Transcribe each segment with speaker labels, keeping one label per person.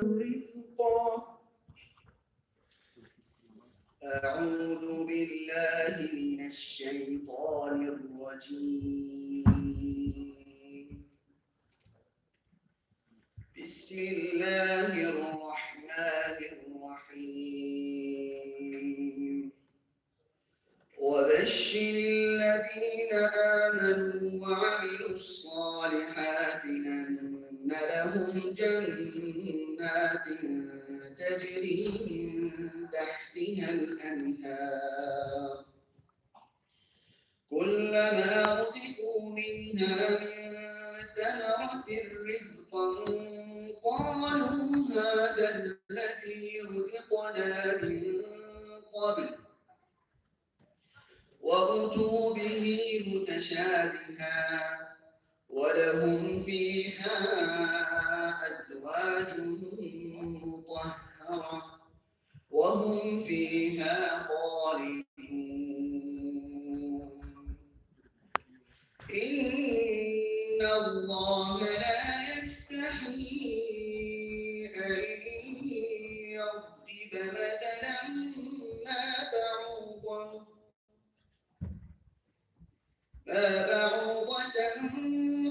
Speaker 1: رزقا. أعوذ بالله من الشيطان الرجيم. بسم الله الرحمن الرحيم. وبشر الذين آمنوا وعملوا الصالحات أن لهم جنات تجري من تحتها الأنهار كلما رزقوا منها من ثمرة رزقا قالوا هذا الذي رزقنا من قبل وأتوا به متشابها ولهم فيها أزواج مطهرة وهم فيها خالدون. إن الله لا يستحيي أن يضرب مثلا ما بعوضة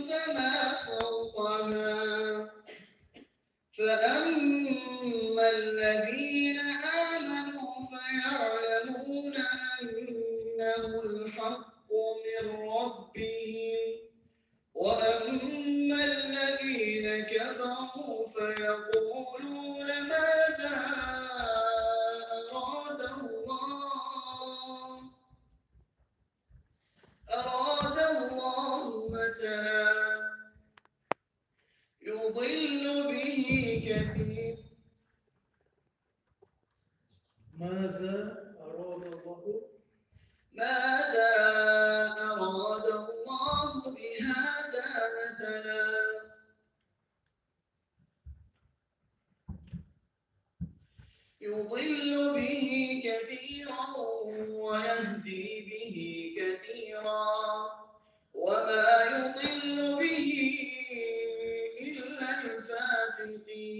Speaker 1: فما فوقها فأما الذين آمنوا فيعلمون أنه الحق من ربهم وأما الذين كفروا فيقولون ماذا أراد الله مثلا يضل به كثير. ماذا أراد الله بهذا مثلا يضل به كثيرا ويهدي به كثيرا وما يضل به إلا الفاسقين.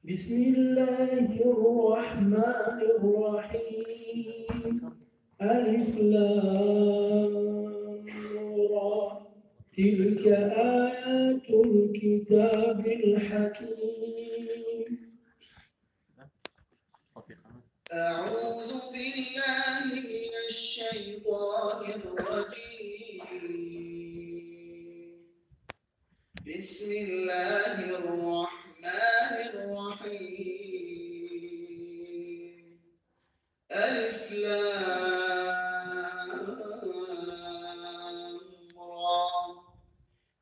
Speaker 1: بسم الله الرحمن الرحيم. ألف لام را تلك آيات الكتاب الحكيم. أعوذ بالله من الشيطان الرجيم. بسم الله الرحمن الرحيم. ألف لام را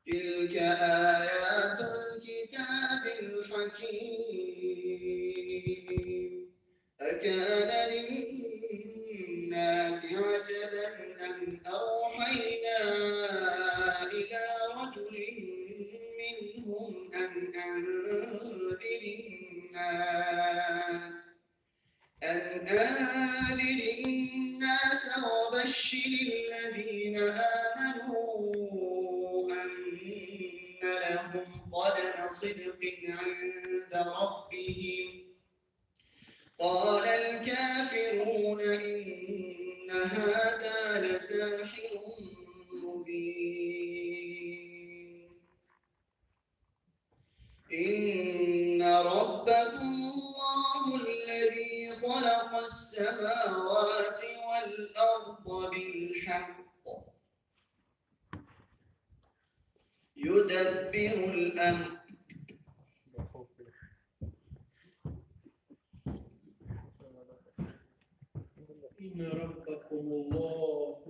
Speaker 1: تلك آيات الكتاب الحكيم. أكان للناس عجبا أن أوحينا إلى رجل منهم أن أنذر الناس وبشر الذين آمنوا أن لهم قدم صدق عند ربهم. قال الكافرون إن هذا لساحر مبين. إن ربكم الله الذي خلق السماوات والأرض بالحق يدبر الأمر إن ربكم الله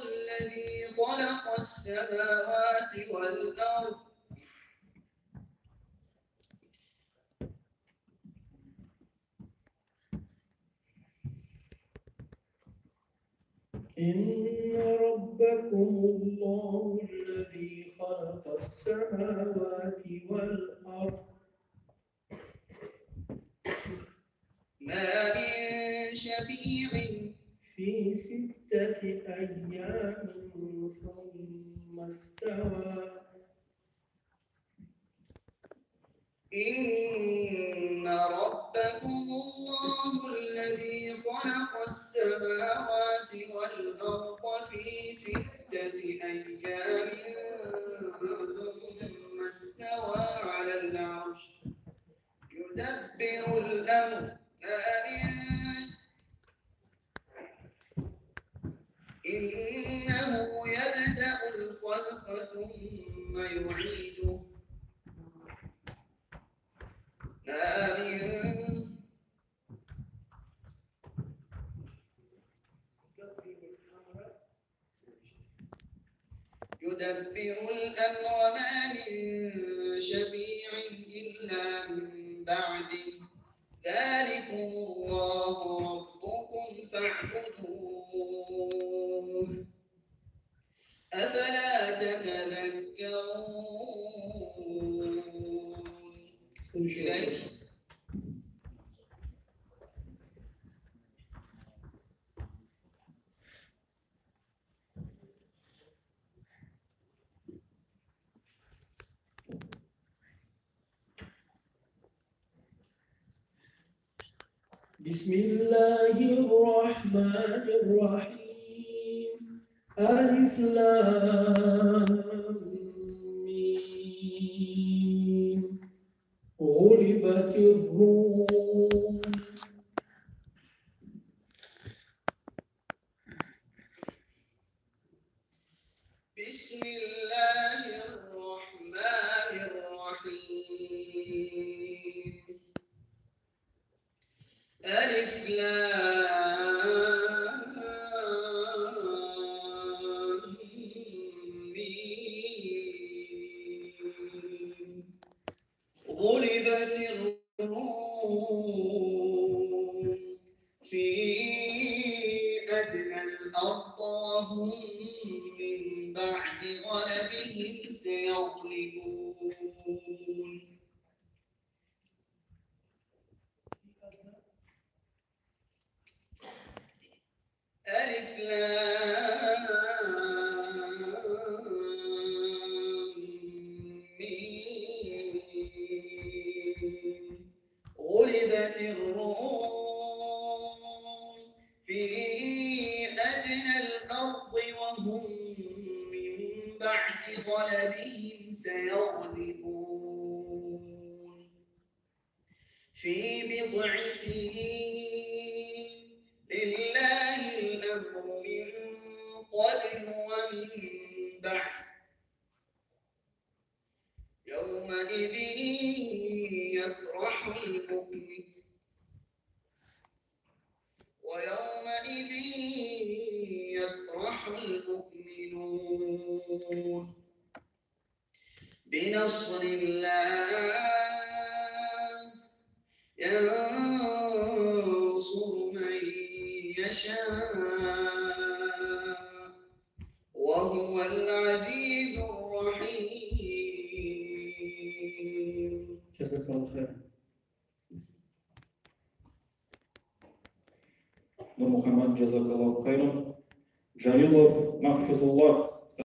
Speaker 1: الذي خلق السماوات والأرض
Speaker 2: إن ربكم الله الذي خلق السماوات والأرض
Speaker 1: ما من شفيع
Speaker 2: في 6 أيام ثم استوى
Speaker 1: إن ربكم الله الذي خلق السماوات والأرض في 6 أيام ثم استوى على العرش يدبر الأمر إنه يبدأ الخلق ثم يعيده يدبر الأمر ما من شفيع إلا من بعده ذلكم الله ربكم فاعبدون أفلا تتذكرون إليك
Speaker 2: بسم الله الرحمن الرحيم ألف لام ميم غلبت الروم
Speaker 1: بسم الله الرحمن الرحيم ألف لام ميم غلبت الروم في أدنى الأرض وهم من بعد غلبهم سيغلبون ألف لام ميم غلبت الروم في أدنى الأرض وهم من بعد غلبهم سيغلبون في بضع سنين لله الأمر من قبل ومن بعد يومئذ يفرح المؤمن ويومئذ يفرح المؤمنون بنصر الله ينصر من يشاء وهو العزيز الرحيم.
Speaker 2: جزاك الله خير.
Speaker 3: Muhammad, jazakallahu khairan. Jalilov, mahfizullah.